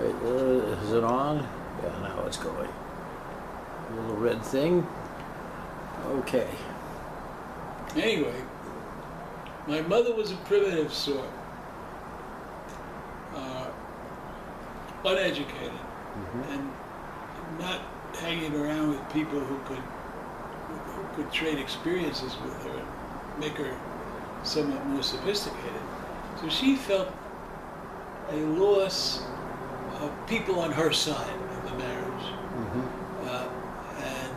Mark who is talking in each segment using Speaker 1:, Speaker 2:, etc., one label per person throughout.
Speaker 1: Right, is it on? Yeah, now it's going. A little red thing. Okay.
Speaker 2: Anyway, my mother was a primitive sort, uneducated, and not hanging around with people who could trade experiences with her and make her somewhat more sophisticated. So she felt a loss of people on her side of the marriage. And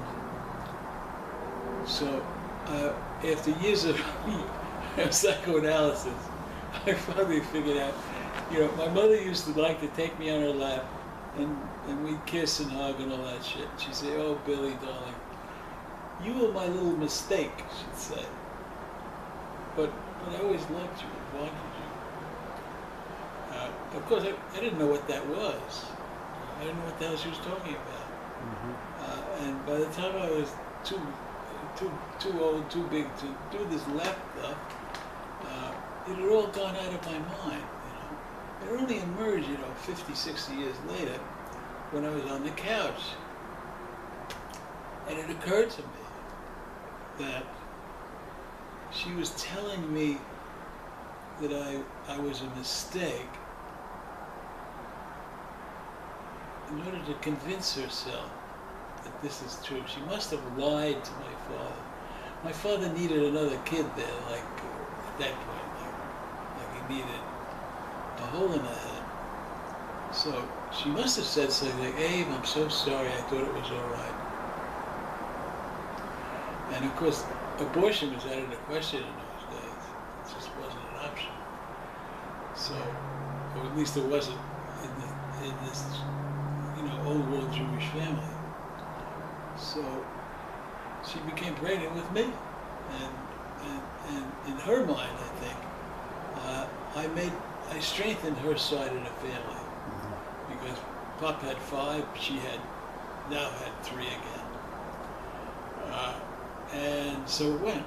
Speaker 2: so after years of psychoanalysis, I finally figured out, my mother used to like to take me on her lap and we'd kiss and hug and all that shit. She'd say, "Oh, Billy, darling, you were my little mistake," she'd say. But I always liked you and wanted you. Of course, I didn't know what that was. I didn't know what the hell she was talking about. And by the time I was too old, too big to do this lap stuff, it had all gone out of my mind. It only emerged, 50, 60 years later, when I was on the couch. And it occurred to me that she was telling me that I was a mistake in order to convince herself that this is true. She must have lied to my father. My father needed another kid there, at that point, like he needed a hole in the head. So she must have said something like, "Abe, I'm so sorry, I thought it was all right." And of course, abortion was out of the question in those days. It just wasn't an option. So, or at least it wasn't in this, old world Jewish family. So she became pregnant with me, and in her mind, I think, I strengthened her side of the family, because Pop had 5, she now had 3 again. And so it went.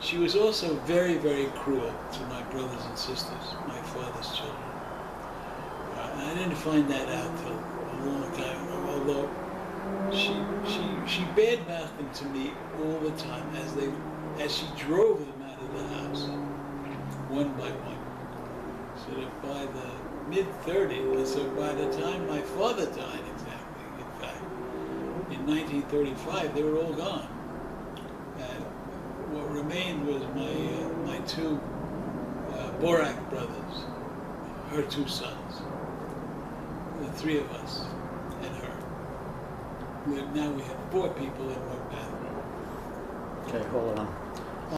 Speaker 2: She was also very, very cruel to my brothers and sisters, my father's children. And I didn't find that out till a long time ago, although she badmouthed them to me all the time as she drove them out of the house, one by one. So that by the mid-30s, so by the time my father died, exactly, in fact, in 1935, they were all gone. And what remained was my 2 Borak brothers, her 2 sons, the 3 of us, and her. Now we have 4 people in one bathroom.
Speaker 1: Okay, hold on.